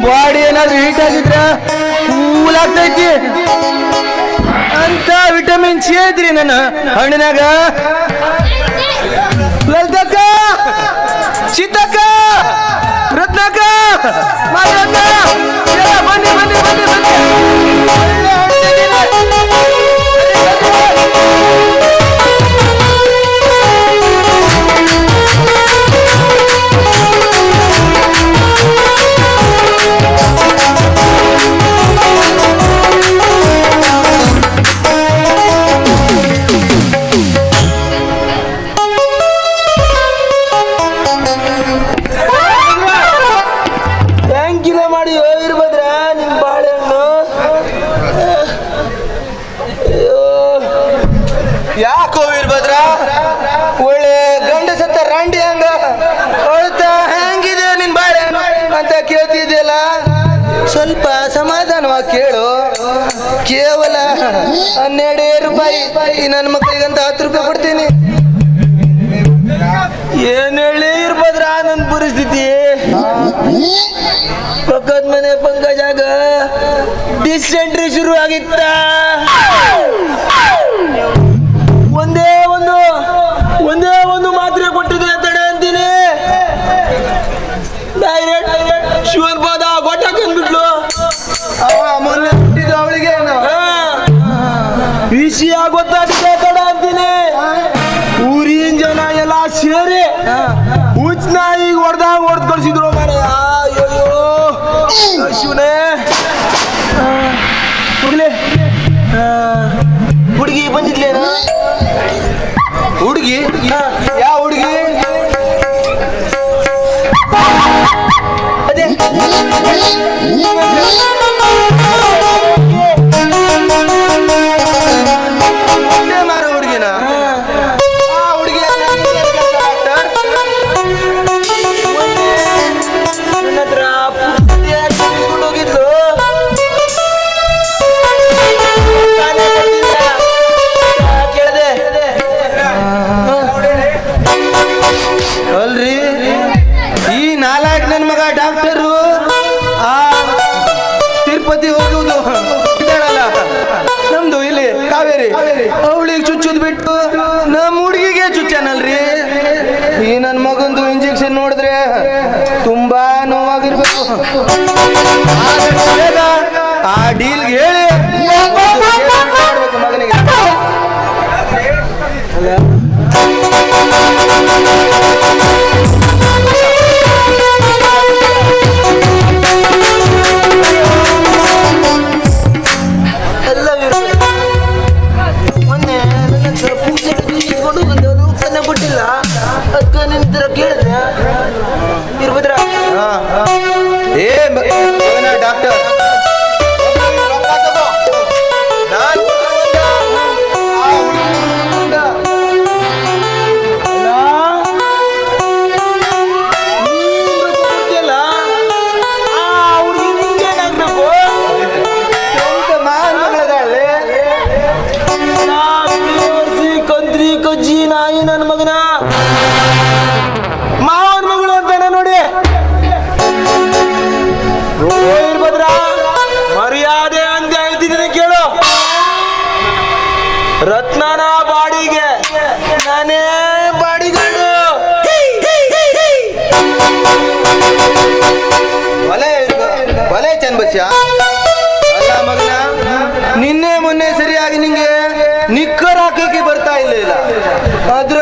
Body ಏನಾದ್ರು heat ಆಗಿದ್ರೆ cool ಆಗ್ತೈತಿ ಅಂತ ವಿಟಮಿನ್ ಸಿ ಐತ್ರಿ ನನ್ನ ಹಣ್ಣಿನಾಗ. ಲಲಿತಕ್ಕ, ಚಿತ್ತಕ್ಕ, ರತ್ನಕ್ಕ, ಮಾದಕ್ಕ, ಬನ್ನಿ ಬನ್ನಿ ಬನ್ನಿ ಬನ್ನಿ. ಯಾಕೋ ವೀರಭದ್ರ, ಒಳ್ಳೆ ಗಂಡ ಸತ್ತ ರಂಡಿ ಹಂಗ ಅಳ್ತ ಹೆಂಗಿದೆ ನಿನ್ ಬಾಳೆ ಅಂತ ಕೇಳ್ತಿದ್ಯಲ್ಲ, ಸ್ವಲ್ಪ ಸಮಾಧಾನವಾಗಿ ಕೇಳು. ಕೇವಲ 12 ರೂಪಾಯಿ ನನ್ನ ಮಕ್ಕಳಿಗಂತ 10 ರೂಪಾಯಿ ಕೊಡ್ತೀನಿ. ಏನ್ ಹೇಳಿ ವೀರಭದ್ರ ನನ್ನ ಪರಿಸ್ಥಿತಿ. ಪಕ್ಕದ ಮನೆ ಪಂಕಜಾಗ ಡಿಸೆಂಟ್ರಿ ಶುರು ಆಗಿತ್ತ. ಒಂದೇ ಒಂದು ಮಾತ್ರೆ ಕೊಟ್ಟಿದೆ ತಡೆ ಅಂತೀನಿ. ಡೈರೆಕ್ಟ್ ಶಿವನ್ಪಾದ ಗೊಟ್ಟಾಕ್ ಅಂದ್ಬಿಟ್ಲು. ಮೊನ್ನೆ ಹುಟ್ಟಿದ್ದು ಅವಳಿಗೆ ವಿಷಯ ಗೊತ್ತಾಗಿದೆ ತಡೆ ಅಂತೀನಿ. ಊರಿನ ಜನ ಎಲ್ಲ ಸೇರಿ ಹುಚ್ಚ ಈಗ ಹೊಡೆದ್ ಕಳ್ಸಿದ್ರು ಮನೆ. ಅಯ್ಯೋ ಶಿವನೇ. ಹುಡುಗಿ ಬಂದಿದ್ಲೇನ? ಹುಡುಗಿ ಯಾವ ಹುಡುಗಿ? ಅದೇ ಮಾರೋ ಹುಡುಗಿನ? ಆ ಹುಡುಗಿ ನನ್ನ ಹತ್ರ ಹೋಗಿದ್ಲು. ಅಲ್ರಿ, ಈ 4 ನನ್ನ ಮಗ ಡಾಕ್ಟರು ಆ ತಿರುಪತಿ ಹೋಗುವುದು ಇದ್ದಾಳಲ್ಲ ನಮ್ದು ಇಲ್ಲಿ ಕಾವೇರಿ, ಅವಳಿಗೆ ಚುಚ್ಚುದ್ ಬಿಟ್ಟು ನಮ್ಮ ಹುಡುಗಿಗೆ ಚುಚ್ಚಾನಲ್ರಿ. ಈ ನನ್ನ ಮಗಂದು ಇಂಜೆಕ್ಷನ್ ನೋಡಿದ್ರೆ ತುಂಬಾ ನೋವಾಗಿರ್ಬೇಕು. ಆ ಡೀಲ್ಗೆ ಹೇಳಿ ಮಗನಿಗೆ. ಮೊನ್ನೆ ಪೂಜೆ ಇಟ್ಕೊಂಡು ಬಂದವರು ಕನ್ನ ಕೊಟ್ಟಿಲ್ಲ, ಅದಕ್ಕೆ ನಿನ್ನ ಕೇಳಿದ್ರೆ ವೀರಭದ್ರ ಡಾಕ್ಟರ್ ನಾಯಿ ನನ್ನ ಮಗನ ಮಾವನ ಮಗಳು ಅಂತಾನೆ ನೋಡಿ. ವೀರಭದ್ರ ಮರ್ಯಾದೆ ಅಂತ ಹೇಳ್ತಿದ್ದೀನಿ ಕೇಳು. ರತ್ನನ ಬಾಡಿಗೆ ನಾನೇ ಬಾಡಿಗಾರ್ಡು. ಒಲೆ ಚನ್ಬಸ್ಯ ಅಲ್ಲ ಮಗನ, ನಿನ್ನೆ ಮೊನ್ನೆ ಸರಿಯಾಗಿ ನಿಂಗೆ ನಿಕ್ಕರ್ ಹಾಕಕ್ಕೆ ಬರ್ತಾ ಇಲ್ಲ ಅದ್ರ